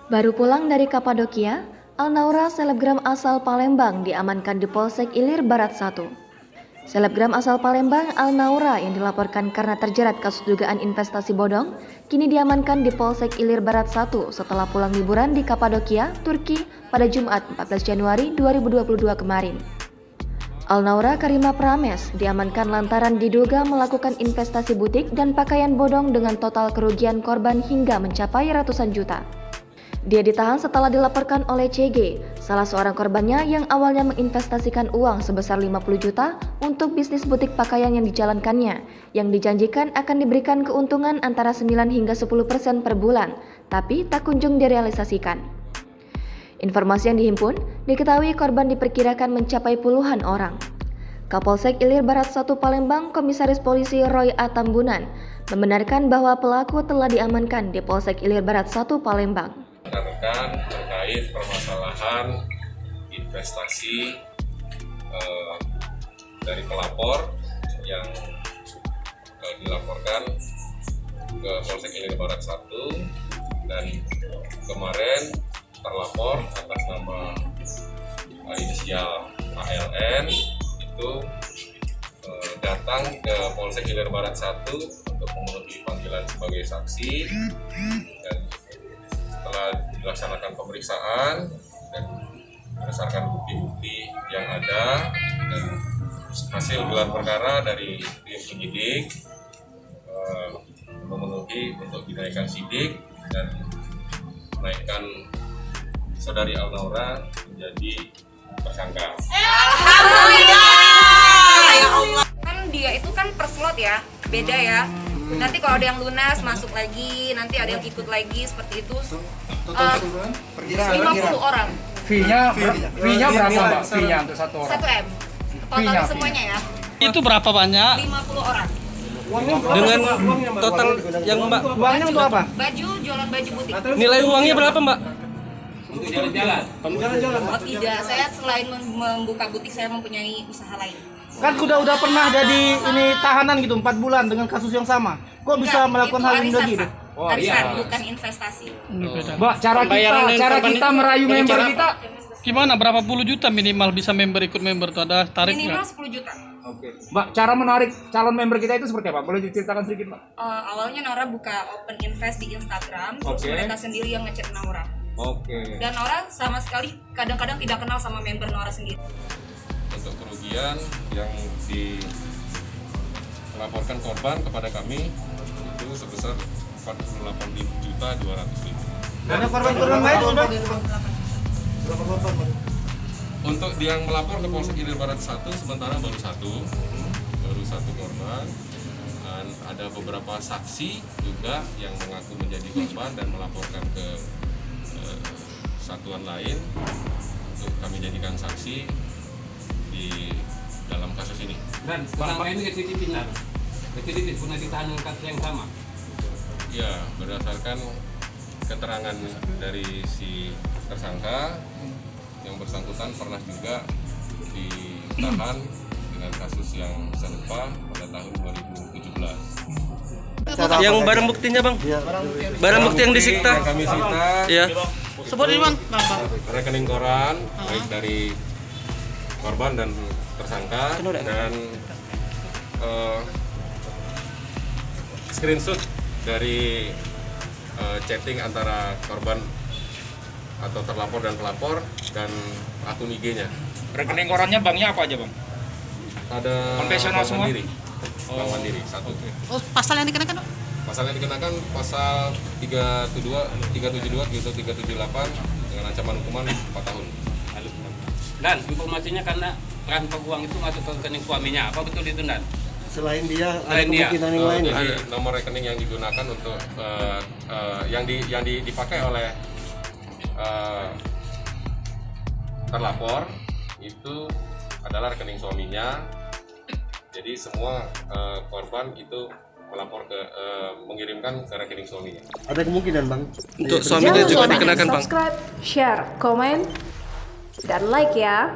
Baru pulang dari Kapadokia, Alnaura, selebgram asal Palembang, diamankan di Polsek Ilir Barat 1. Selebgram asal Palembang, Alnaura, yang dilaporkan karena terjerat kasus dugaan investasi bodong, kini diamankan di Polsek Ilir Barat 1 setelah pulang liburan di Kapadokia, Turki pada Jumat 14 Januari 2022 kemarin. Alnaura Karima Prames diamankan lantaran diduga melakukan investasi butik dan pakaian bodong dengan total kerugian korban hingga mencapai ratusan juta. Dia ditahan setelah dilaporkan oleh CG, salah seorang korbannya yang awalnya menginvestasikan uang sebesar 50 juta untuk bisnis butik pakaian yang dijalankannya, yang dijanjikan akan diberikan keuntungan antara 9 hingga 10% per bulan, tapi tak kunjung direalisasikan. Informasi yang dihimpun, diketahui korban diperkirakan mencapai puluhan orang. Kapolsek Ilir Barat 1 Palembang, Komisaris Polisi Roy A. Tambunan, membenarkan bahwa pelaku telah diamankan di Polsek Ilir Barat 1 Palembang. Rekan terkait permasalahan investasi dari pelapor yang dilaporkan ke Polsek Ilir Barat 1, dan kemarin terlapor atas nama inisial ALN itu datang ke Polsek Ilir Barat 1 untuk memenuhi panggilan sebagai saksi, dan setelah dilaksanakan pemeriksaan dan berdasarkan bukti-bukti yang ada dan hasil gelar perkara dari tim penyidik memenuhi untuk dinaikkan sidik dan menaikkan saudari Alnaura menjadi tersangka. Alhamdulillah ya Allah. Kan dia itu kan per slot ya, beda ya. Nanti kalau ada yang lunas masuk lagi, nanti ada yang ikut lagi seperti itu. 50 orang. Fee-nya berapa Mbak? Fee-nya untuk satu orang? 1 M. Total semuanya ya. Itu berapa banyak? 50 orang. Dengan total yang Mbak, Uangnya untuk apa? Baju, jualan baju butik. nilai uangnya berapa Mbak? Untuk jalan-jalan. Jalan-jalan. Oh tidak, saya selain membuka butik saya mempunyai usaha lain. Kan udah pernah jadi ini tahanan gitu 4 bulan dengan kasus yang sama. Kok bisa melakukan hal ini lagi? Oh, arisan, bukan investasi. Mbak, cara kita merayu member kita Gimana? Berapa puluh juta minimal bisa member ikut member tuh, ada tarifnya? Minimal 10 juta. Oke. Mbak, cara menarik calon member kita itu seperti apa? Boleh diceritakan sedikit, Mbak? Awalnya Naura buka open invest di Instagram, terus mereka sendiri yang ngechat Naura. Oke. Dan Naura sama sekali kadang-kadang tidak kenal sama member Naura sendiri. Untuk kerugian yang dilaporkan korban kepada kami itu sebesar 48.200.000. Banyak korban-korban lain sudah? Berapa korban? Untuk yang melapor ke Polsek Ilir Barat 1 sementara baru satu korban, dan ada beberapa saksi juga yang mengaku menjadi korban dan melaporkan ke satuan lain untuk kami jadikan saksi di dalam kasus ini. Dan selama ini residivisnya, residivis pernah ditahan dengan kasus yang sama. Ya, berdasarkan keterangan dari si tersangka, yang bersangkutan pernah juga ditahan dengan kasus yang serupa pada tahun 2017. Yang barang buktinya Bang? Barang bukti yang disita? Yang kami sita, Ya. Sebutin Bang. rekening koran baik dari korban dan tersangka, dan screenshot dari chatting antara korban atau terlapor dan pelapor dan akun IG-nya. Rekening korannya banknya apa aja, Bang? Ada Konvensional Bank semua? Mandiri. Bank Mandiri satu. Oh, pasal yang dikenakan, Dok? Pasal yang dikenakan pasal 372 gitu 378 dengan ancaman hukuman 4 tahun. Dan informasinya karena transfer uang itu masuk ke rekening suaminya, apa betul itu Dan? Selain dia ada Selain dia. kemungkinan yang lain. Jadi nomor rekening yang digunakan untuk yang dipakai oleh terlapor itu adalah rekening suaminya. Jadi semua korban itu melapor ke mengirimkan ke rekening suaminya. Ada kemungkinan, Bang. Untuk suaminya juga Jangan lupa dikenakan Bang. subscribe, share, komen, dan like ya.